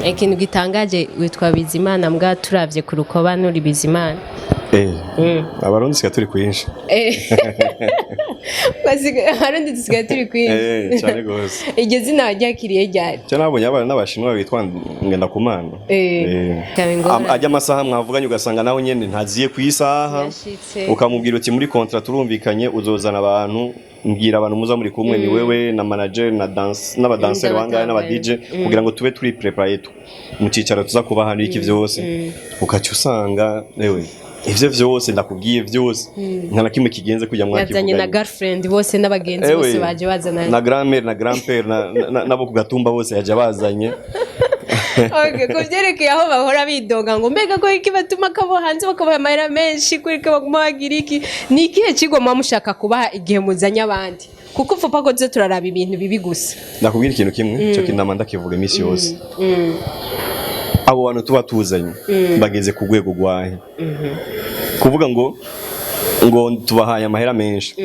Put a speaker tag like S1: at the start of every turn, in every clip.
S1: Ikintu gitangaje witwa Bizimana mbwa turavye ku rukoba nuri Bizimana.
S2: Abarundi sika turi kwinshi.
S1: Abarundi tusigaye turi kwinshi.
S2: Cyane gose.
S1: Iryo zina ryakiriye ryari?
S2: Cyo nabonye abana n'abashinwa bitwa ngenda kumana. Ajya amasaha mwavuganye ugasanga nawe nyene ntaziye ku isaha. Ukamubwira uti muri contrat turumvikanye uzozana abantu mbwira abantu muza muri kumwe ni wewe na manager na dance n'abadanseri bangaye n'aba DJ kugira ngo tube turi prepare mu cicaro tuza kuba hano iki vyose ukacu usanga ewe ivyo vyose ndakubwiye vyose nta na kimwe kigenze kujya mwaki
S1: yazanye na girlfriend bose n'abagenzi bose baje bazana
S2: na grand-mère na grand-père nabo kugatumba bose yaje bazanye.
S1: Okay, kuvyerekeye aho bahora bidoga ngo mbega ko iki batuma kabo hanze bakabaha amahera menshi kuri ko baguma bagira iki ni ikihe kigo mushaka kubaha igihe muzanye abandi kuko upfa ko zo turaraba ibintu bibi gusa.
S2: Nakubwira ikintu kimwe cyo kinama ndakivuga imisi yose abo bantu tuba tuzanye bageze ku rwego rwahe kuvuga ngo tubahaye amahera menshi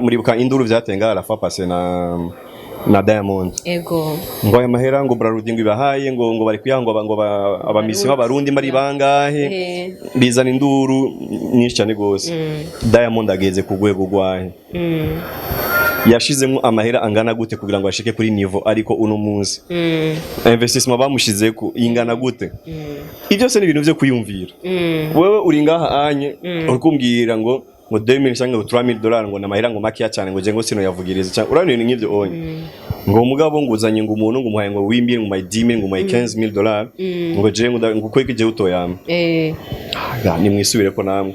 S2: muribuka induru vyatenga arafa pase na Diamond
S1: ego
S2: ngo aya mahera ngo Brarudi ngo ibahaye ngo bari kuyangwa ngo abamisi b'abarundi mari bangahe bizana induru nyinshi cyane gose. Diamond ageze ku rwego rwahe yashizemo amahera angana gute kugira ngo ashike kuri niveau ariko uno munsi investissement bamushize ku ingana gute ibyo se ni ibintu byo kuyumvira wewe uri ngaha anye urikumbwira ngo 2000 cyangwa $3000 ngo namahera ngo makiya cyane ngo je ngo sino yavugiriza cyane urane ni nk'ivyo onye ngo umugabo nguzanye ngo umuntu ngo muhaye ngo wimbire ngo my 10000 ngo my $15000 ngo je ngo kweke je utoyama ni mwisubire ko namwe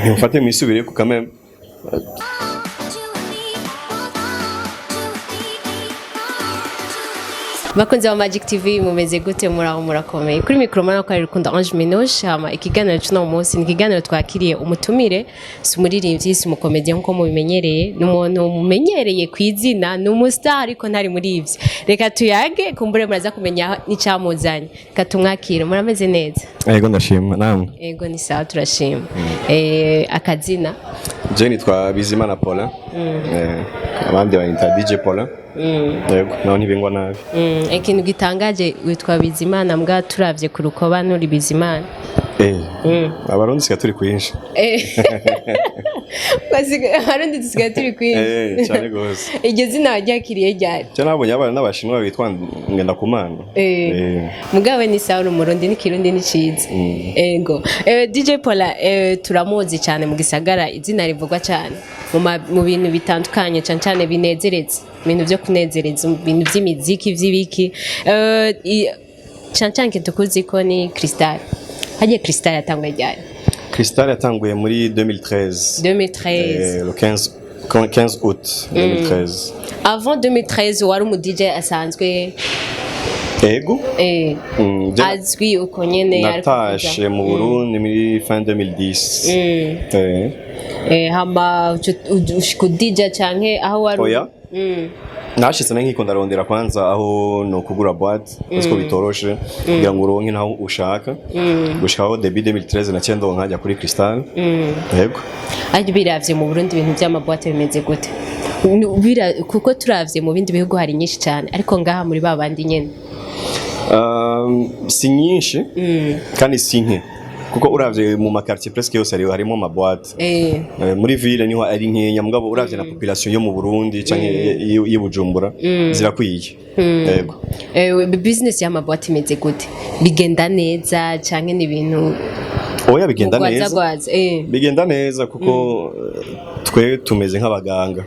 S2: ni mfate mwisubire ko kameme.
S1: Bakunze wa Magic TV mumeze gute muraho murakomeye kuri micro mana ko ari Rukundo Ange Minoche hama ikiganiro cy'uno munsi ni ikiganiro twakiriye umutumire sumuririmbyi sumukomedian nko mubimenyereye n'umuntu mumenyereye kwizina n'umustar ariko ntari muri ivyo reka tuyage kumbure muraza kumenya n'icamuzanye katumwakira murameze neza.
S2: Yego ndashima namwe.
S1: Yego ni sawa turashima. Akazina
S2: je nitwa Bizimana Paulin abandi bayita DJ Paulin. Yego naho ntibingwa nabi.
S1: Ikintu gitangaje witwa Bizimana mbwa turavye ku rukoba nuri Bizimana.
S2: Abarundi sika turi kwinshi.
S1: Abarundi tusigaye turi kwinshi.
S2: Cyane gose.
S1: Iryo zina ryakiriye ryari?
S2: Cyo nabonye abana n'abashinwa bitwa ngenda kumana.
S1: Mugabe ni sawa umurundi n'ikirundi n'iciza. Ego. DJ Paula turamuzi cyane mu gisagara izina rivugwa cyane mu bintu bitandukanye cyane binezereza ibintu byo kunezereza ibintu by'imiziki vy'ibiki cyane tukuzi ko ni Crystal. Haje Crystal yatanguye ryari?
S2: Crystal yatanguye muri 2013. Le 15 août 2013.
S1: Avant 2013 wari umu DJ asanzwe
S2: Ego
S1: azwi uko nyene
S2: natashe mu Burundi muri fin 2010.
S1: Hama ushiko DJ canke aho wari
S2: oya nashitse nkiko ndarondera kwanza aho no kugura boîte usko bitoroshe kugira ngo uronke naho ushaka gushikaho début 2013 na cyendo nkajya kuri Crystal. Yego
S1: aje biravye mu Burundi ibintu by'amaboîte bimeze gute kuko turavye mu bindi bihugu hari nyinshi cyane ariko ngaha muri babandi nyene
S2: si nyinshi kandi si nke kuko uravye mu makartier presque yose harimo amaboîte muri ville niho ari nkenya mugabo uravye na population yo mu Burundi canke y'Ibujumbura zirakwiye. Yego
S1: business y'amaboîte imeze gute bigenda neza canke ni ibintu
S2: oya bigenda neza kuko twe tumeze nk'abaganga.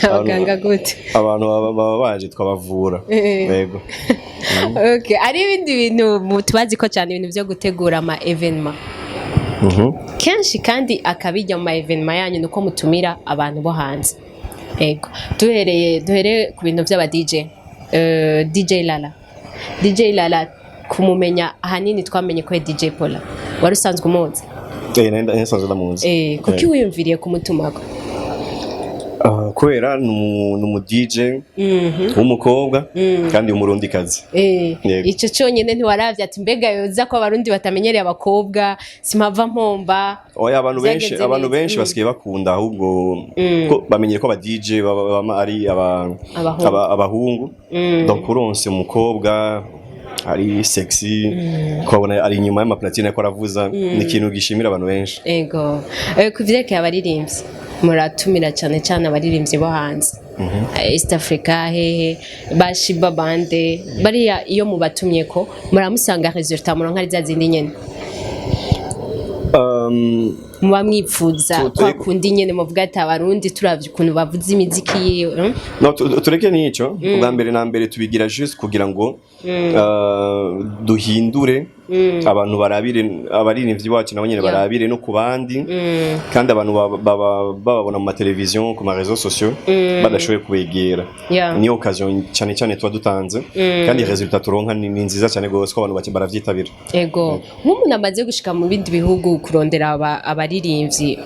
S1: Abaganga gute
S2: abantu baba baje twabavura. Yego
S1: okay ari ibindi bintu tubazi ko cyane ibintu byo gutegura ama evenement kenshi kandi akabijya mu evenement yanyu nuko mutumira abantu bo hanze. Yego duhereye ku bintu by'aba DJ Lala kumumenya ahanini twamenye ko DJ Paula wari usanzwe umuzi.
S2: Nenda nsanzwe ndamuzi.
S1: Kuki wiyumviriye kumutumako?
S2: kubera numu DJ w'umukobwa kandi umurundikazi.
S1: Ico cyonyine ntiwaravye ati mbega yoza ko abarundi batamenyereye abakobwa simpava mpomba.
S2: Oya abantu benshi basigaye bakunda ahubwo ko bamenyere ko aba DJ ari abahungu donc uronse umukobwa ari sexy kwabona ari inyuma y'amaplatine ko aravuza ni ikintu gishimira abantu benshi.
S1: Ego kuvyeke abaririmbyi muratumira cyane abaririmbyi bo hanze East Africa hehe bashiba bande bariya iyo mubatumye ko muramusanga resultat muronka ari zazindi nyene muba mwipfuza kwa kundi nyene muvuga ati abarundi turavye ukuntu bavuza imiziki yiwe.
S2: No tureke nico ubwa mbere na mbere tubigira juste kugira ngo duhindure abantu barabire abaririmbyi bacu nabo nyene barabire no kubandi kandi abantu babona mu television ku ma réseaux sociaux badashoboye kubegera niyo occasion cyane tuba dutanze kandi resultat turonka ni nziza cyane gose ko abantu baravyitabira.
S1: Ego nk'umuntu amaze gushika mu bindi bihugu kurondera abaririmbyi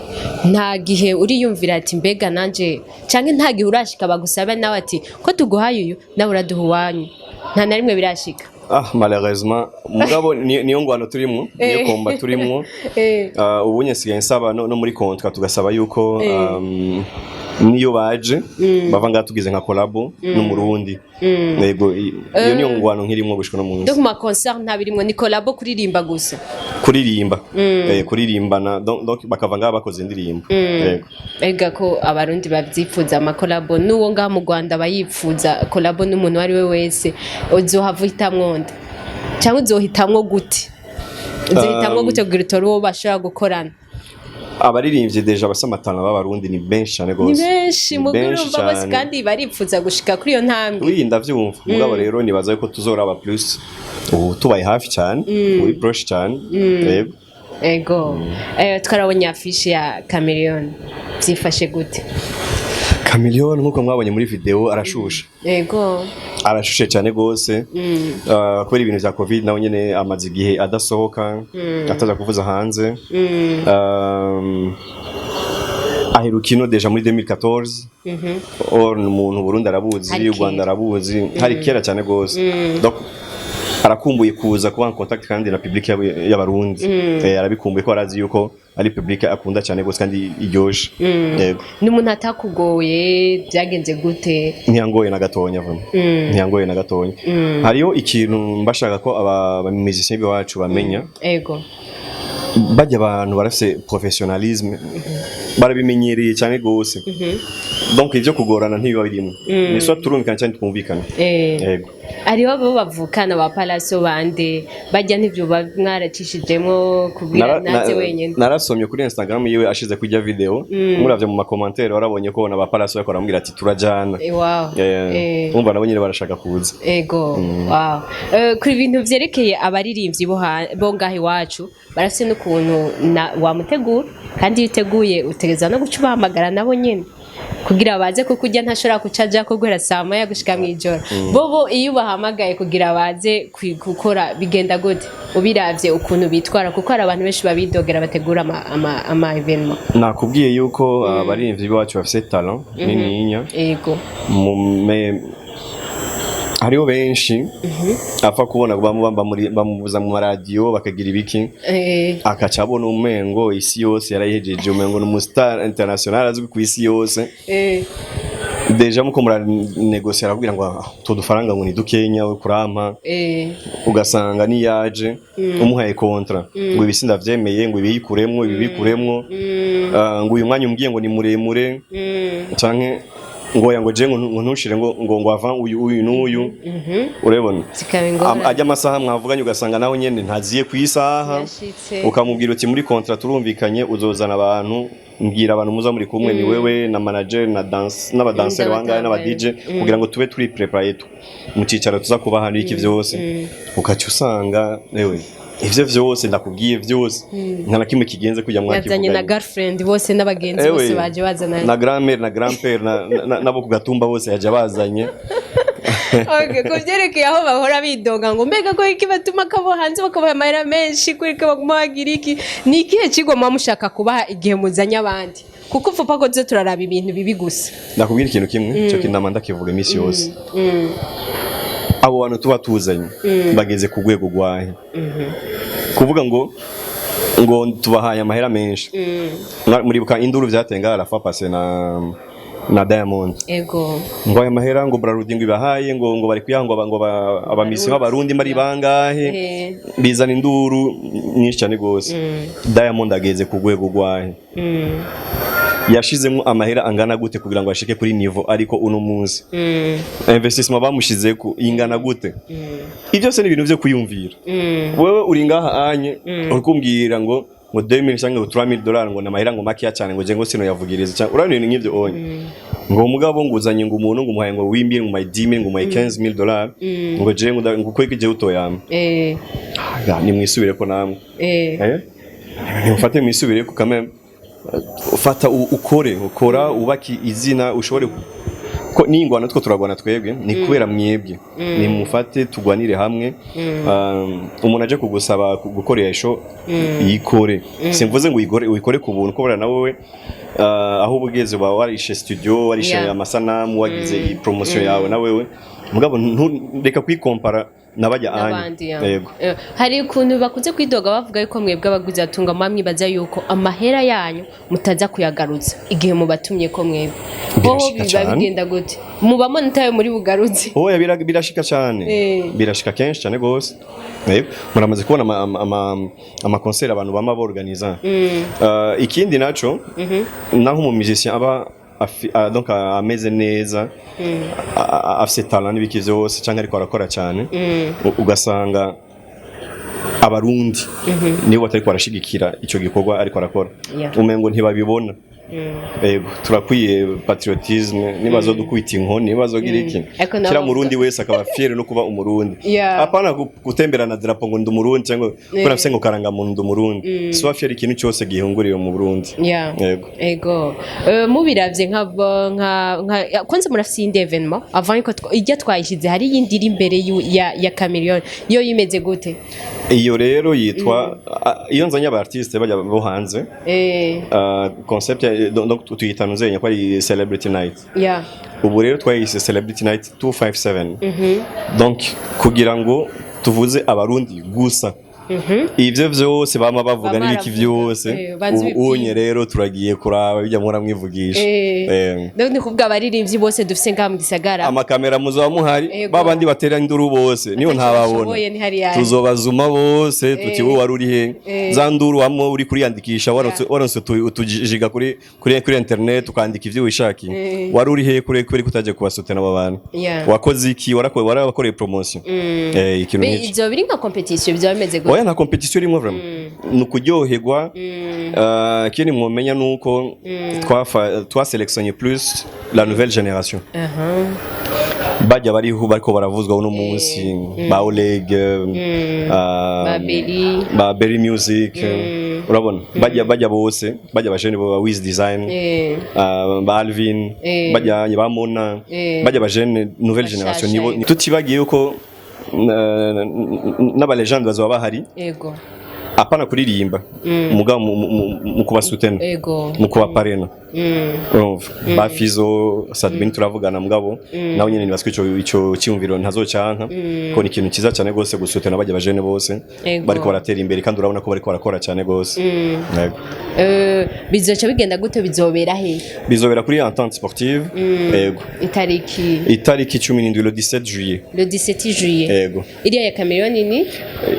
S1: nta gihe uriyumvira ati mbega nanje canke nta gihe urashika bagusaba nawe ati ko tuguhaye uyu nawe uraduha uwanyu nta na rimwe birashika?
S2: Malheureusement mugabo niyo ngwano turimo niyo komba turimo ubu nyesigaye nsaba no muri contrat tugasaba yuko niyo baje bava nga tugize nka collabo n'umurundi yego iyo niyo ngwano nkirimo gushika no munsi.
S1: Donc ma concert ntabirimwe ni collabo kuririmba gusa
S2: kuririmbana donc bakava nga bakoze indirimbo yego.
S1: Ega ko abarundi bavyifuza ama collabo nuwo nga mu Rwanda bayipfuza collabo n'umuntu wari we wese uzohavuhitamwo nda cyangwa uzohitamwo gute kugira utoro uwo bashobora gukorana?
S2: Abaririmbyi deja basamatana b'abarundi ni benshi cyane gose,
S1: ni benshi mugurumva bose kandi baripfuza gushika kuri iyo ntambwe.
S2: Oui ndavyumva mugabo rero nibaza ko tuzoraba plus tubaye hafi cyane uri proche cyane yego.
S1: Ego twarabonye afishe ya Chameleone zifashe gute?
S2: Chameleone nkuko mwabonye muri video arashusha.
S1: Ego
S2: arashushe cyane gose kubera ibintu vya covid nawe nyene amaze igihe adasohoka ataza kuvuza hanze. Aherukino deja muri 2014 or umuntu Burundi arabuzi, Rwanda arabuzi, hari kera cyane gose donc arakumbuye kuza kuba en contact kandi na public y'abarundi arabikumbuye ko arazi yuko ari public akunda cyane gose kandi iryoshe. Yego
S1: n'umuntu atakugoye byagenze gute?
S2: Ntiyangoye na gatonya vuba ntiyangoye na gatonya. Hariyo ikintu mbashaka ko aba musiciens bacu bamenya.
S1: Ego
S2: bajya abantu barafise professionnalisme barabimenyereye cyane gose donc ivyo kugorana ntibiba birimo ni so turumvikana cyane twumvikana. Yego
S1: ari wabo bavukana ba Palaso bande bajya ntivyo mwaracishijemo kubwira naze wenyene.
S2: Narasomye kuri Instagram yiwe ashize kujya video muravye mu commentaire warabonye ko na ba Palaso yakora ambwira ati turajana.
S1: Wow
S2: umva nabo nyine barashaka kuza.
S1: Ego wow kuri ibintu vyerekeye abaririmbyi bo ngahe wacu barafise n'ukuntu wamutegura kandi yiteguye utegeza no guca bahamagara nabo nyene kugira baze ko kujya ntashobora kucaja ko guhera saa moya gushika mwijoro. Bobo iyo bahamagaye kugira baze gukora bigenda gute ubiravye ukuntu bitwara kuko hari abantu benshi babidogera bategura ama evenement?
S2: Nakubwiye yuko abaririmbyi bacu bafise talent nininya.
S1: Ego
S2: hariho benshi apfa kubona bamubuza mu radio bakagira ibiki akaca abona umengo isi yose yarayihejeje umengo n'umustar international azwi ku isi yose. Deja muko muranegosia arabwira ngo tudufaranga ngo ni dukenya we kurampa ugasanga ni yaje umuhaye contrat ngo ibisinda vyemeye ngo ibiyikuremwo ngo uyu mwanya umbwiye ngo ni muremure canke ngoya ngo je ngo ntushire ngo ava uyu n'uyu urebona ajya amasaha mwavuganye ugasanga naho nyene ntaziye ku isaha ukamubwira uti muri contrat turumvikanye uzozana abantu mbwira abantu muza muri kumwe ni wewe na manager na dance n'abadancer bangaye n'aba DJ kugira ngo tube turi prepare mu cicaro tuza kuba hano iki vyose ukacu usanga ewe ivyo vyose ndakubwiye vyose nta na kimwe kigenze kujya mwaki
S1: yazanye na girlfriend bose n'abagenzi bose baje bazana
S2: na grand-mère na grand-père nabo ku gatumba bose yaje bazanye.
S1: Okay ko byerekeye aho bahora bidoga ngo mbega ko iki batuma kabo hanze bakabaha amahera menshi kuri ko baguma bagira iki ni ikihe kigo mushaka kubaha igihe muzanya abandi kuko upfa ko tuze turaraba ibintu bibi gusa.
S2: Nakubwira ikintu kimwe cyo kinama ndakivuga iminsi yose. Abo bantu tuba tuzanye bageze ku rwego rwahe. Kuvuga ngo tubahaye amahera menshi. Muribuka induru vyatenga Alpha Pase na Diamond.
S1: Ego.
S2: Ngo aya mahera ngo Braluding ibahaye ngo bari kuyangwa ngo abamisi b'abarundi mari bangahe bizana induru nyinshi cyane gose. Diamond ageze ku rwego rwahe. Yashizemo amahera angana gute kugira ngo ashike kuri niveau ariko uno munsi. Investissement bamushize ku ingana gute. Ibyo se ni ibintu byo kuyumvira. Wewe uri ngaha anye urikumbwira ngo 2000 cyangwa $3000 ngo namahera ngo makiya cyane ngo je ngo sino yavugiriza cyane urabona ibintu nk'ibyo onye ngo umugabo nguzanye ngo umuntu ngo umuhaye ngo wimbire ngo my 10000 ngo my $15000 ngo je ngo uko ikije utoyama ni mwisubire ko namwe mufate mwisubire ko kameme ufata ukora ubaki izina ushobore ko ningwana two turagwana twebwe ni kubera mwebwe ni mufate tugwanire hamwe umuntu aje kugusaba gukoresha yikore simvuze ngo uyikore ku buntu ko bara nawe aho ubugeze ba warishe studio warishe amasanamu wagize iyi promotion yawe nawe mugabo reka kwikompara nabajya anye
S1: yego hari ukuntu bakunze kwidoga bavuga yuko mwebwe abaguzi atunga mamwe baza yuko amahera yanyu mutaza kuyagaruza igihe mubatumye ko mwebwe biba bigenda gute muba monetayo muri bugaruzi
S2: birashika cyane birashika kenshi cyane gose muramaze kubona ama concert abantu bama borganiza ikindi naco naho mu musicien aba donc ameze neza afite talent n'ibiki byose cyangwa ariko arakora cyane ugasanga abarundi nibo batari kwarashigikira ico gikorwa ariko arakora umengo ntibabibona Ego turakwiye patriotisme nibazo dukwita inkoni nibazo gira iki kira murundi wese akaba fier no kuba umurundi apana gutemberana drapo ngo ndumurundi cyangwa kuna fise ngo karanga mu ndumurundi so fier ikintu cyose gihunguriye mu Burundi
S1: ego mubiravye nka kwanza murafise indi evenement avant ko ijya twayishize hari yindi iri imbere ya Chameleone yo yimeze gute
S2: iyo rero yitwa iyo nzanya aba artiste bajya bo hanze concept donc tuyitanuze nyako ari celebrity night ubu rero twayise celebrity night 257 donc kugira ngo tuvuze abarundi gusa ivyo vyose bama bavuga n'ibiki vyose unye rero turagiye kuraba bijya muhora mwivugisha
S1: ni kuvuga abaririmbyi bose dufise ngaha mu gisagara
S2: amakamera muzoba muhari babandi batera induru bose niyo ntababona tuzobazuma bose tuti wowe waruri he za nduru wamwe uri kuriyandikisha waronse utujiga kuri internet ukandika ivyo wishaki waruri he kuri kutaje kubasutena abo bantu wakoze iki warabakoreye promotion ikintu
S1: n'iki ivyo biri nka competition byo bimeze
S2: oya na competition irimo vraiment nukuryoherwa kindi mwomenya nuko twa sélectionner plus la nouvelle génération bajya bariho bariko baravuzwa uno munsi ba Oleg ba Berry Music urabona bajya bose bajya bajene ba Wiz Design ba Alvin bajya ba Mona bajya bajene nouvelle génération nibo tutibagiye uko n'aba legend bazaba bahari apana kuririmba mugabo mu kubasutena mu kubaparena ba Fizo Sadbin turavugana mugabo nawe nyene nibaswe ico cyumviro ntazocyanka ko ni ikintu kiza cyane gose gusutena bajya bajene bose bariko baratera imbere kandi urabona ko bariko barakora cyane gose
S1: bizoca bigenda gute bizobera he
S2: bizobera kuri Entente Sportive yego itariki 17 le 17 juillet
S1: le 17 juillet
S2: yego
S1: iriya ya Chameleone ni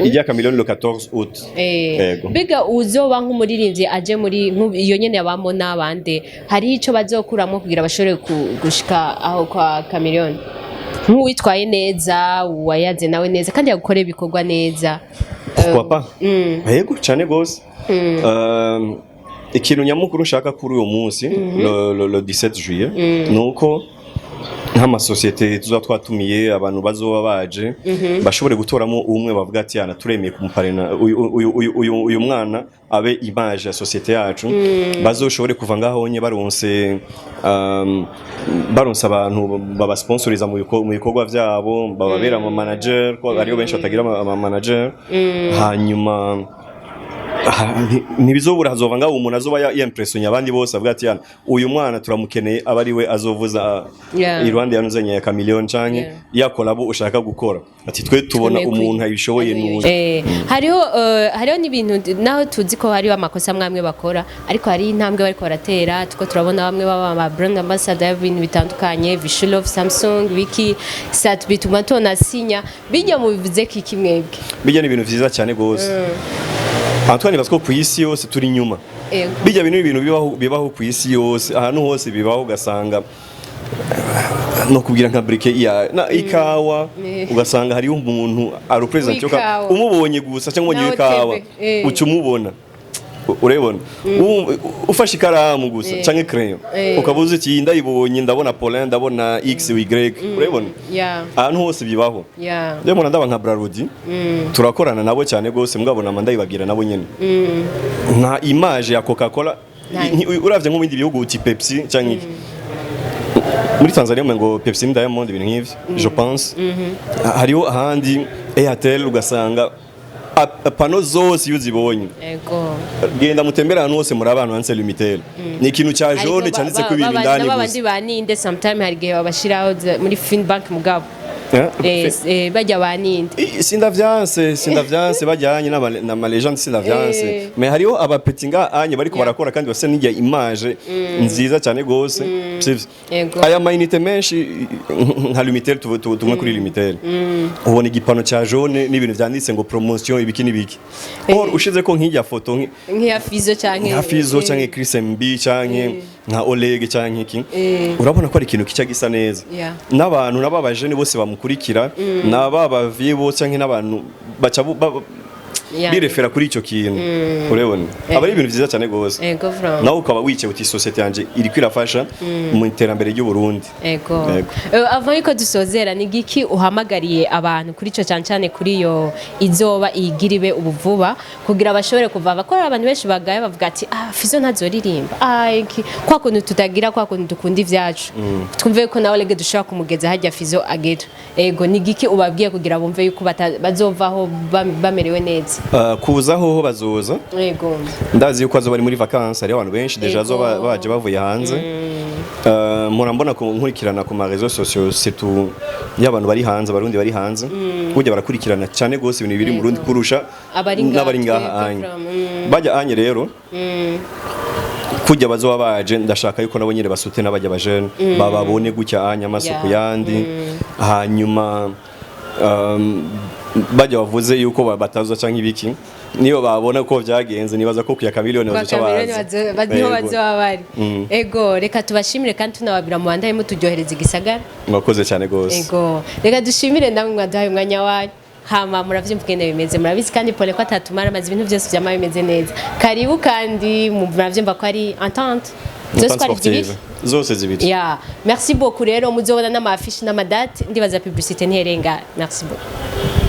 S2: iriya Chameleone le 14 août
S1: yego biga uzoba nk'umuririmbyi aje muri iyo nyene yabamo n'abande hari ico bazokuramo kugira bashobore gushika aho kwa Chameleone nk'uwitwaye neza wayaze nawe neza kandi yakore bikorwa neza
S2: pourquoi pas yego cyane gose ikintu nyamukuru nshaka kuri uyo munsi le 17 juillet nuko nk'ama societe tuza twatumiye abantu bazoba baje bashobore gutoramo umwe bavuga ati yana turemeye kumuparena uyu mwana abe image ya societe yacu bazoshobore kuva ngaho onye baronse abantu baba sponsoriza mu bikorwa vyabo bababera mu manager ko ariyo benshi batagira ama manager hanyuma ntibizobura hazova ngaho umuntu azoba yimpressionye abandi bose avuga ati uyu mwana turamukeneye aba ari we azovuza iruhande yanuzanye ya Chameleone canke yakolabo ushaka gukora ati twe tubona umuntu abishoboye n'uyu
S1: hariho n'ibintu naho tuzi ko hariho amakosa amwe bakora ariko hari intambwe bariko baratera tuko turabona bamwe baba brand ambassador y'ibintu bitandukanye Vishulov Samsung Wiki sat bituma tona sinya bijya mu bivuze ko ikimwebwe
S2: bijya ni ibintu vyiza cyane gose Antoine basko ku isi yose turi nyuma bijya ibintu bibaho ku isi yose ahantu hose bibaho gasanga no kubwira nka brique na ikawa ugasanga hari umuntu ari president yo umubonye gusa cyangwa umonye ikawa ucumubona urebona ufashe ikaramu gusa canke crayon ukabuza iki ndayibonye ndabona Paulin ndabona X Y urebona ahantu hose bibaho rero mwana ndaba nka Brarudi turakorana nabo cyane gose mugabona ndayibabwira nabo nyene nka image ya Coca-Cola uravye nko bindi bihugu uti Pepsi canke muri Tanzania ngo Pepsi ni Diamond ibintu nk'ivyo je pense hariho ahandi Airtel ugasanga pano zose yuzibonye genda mutembera ahantu hose muri abantu hanse limitel ni ikintu cya jaune cyanditse ko ibintu ndani gusa
S1: n'abandi baninde sometime hari gihe babashiraho muri Finbank mugabo bajya baninde
S2: sindavyanse bajyanye na legend sindavyanse mais hariho abapetinga anye bariko barakora kandi base n'ijya image nziza cyane gose aya mainite menshi nka limitel tumwe kuri limitel ubona igipano cya jaune n'ibintu vyanditse ngo promotion ibiki nibiki or ushize ko nk'ijya foto
S1: nk'iya Fizo
S2: canke Chris MB canke nka Oleg canke iki urabona ko ari ikintu kica gisa neza n'abantu nababaje ni bose bamukurikira n'ababavye bose canke n'abantu baca birefera kuri icyo kintu urebona aba ari ibintu byiza cyane gose nawe ukaba wicaye uti societe yanje iri kwirafasha mu iterambere ry'u Burundi
S1: avant yuko dusozera ni giki uhamagariye abantu kuri ico cyane kuri yo izoba igiribe ubuvuba kugira bashobore kuva bakora abantu benshi bagaye bavuga ati Fizo ntazoririmba kwa kuntu tutagira kwa kuntu dukunda ivyacu twumve ko nawe lege dushaka kumugeza hajya Fizo agera ni giki ubabwiye kugira bumve yuko bazovaho bamerewe neza
S2: kuzaho bazoza ndazi yuko azo bari muri vacances ari abantu benshi deja zo baje bavuye hanze murambona nkurikirana ku ma réseaux sociaux surtout y'abantu bari hanze abarundi bari hanze kujya barakurikirana cyane gose ibintu biri mu Burundi kurusha n'abari ngaha anye bajya anye rero kujya bazoba baje ndashaka yuko nabo nyine basute n'abajya bajene bababone gucya anye amasuku yandi hanyuma bajya bavuze yuko batazo canke ibiki niyo babona ko vyagenze nibaza ko kuya Chameleone bazoca
S1: bazoba bari reka tubashimire kandi tunababira mu bandaye muturyohereza igisagara
S2: mwakoze cyane gose
S1: reka dushimire namwe mwadahaye umwanya wanyu hama muravyumva ngene bimeze murabizi kandi pole ko atatumara amazi ibintu byose byama bimeze neza karibu kandi muravyumva ko ari entente
S2: zose zibiri
S1: merci beaucoup rero muzobona n'amafishi n'amadate ndibaza publicité ntiherenga merci beaucoup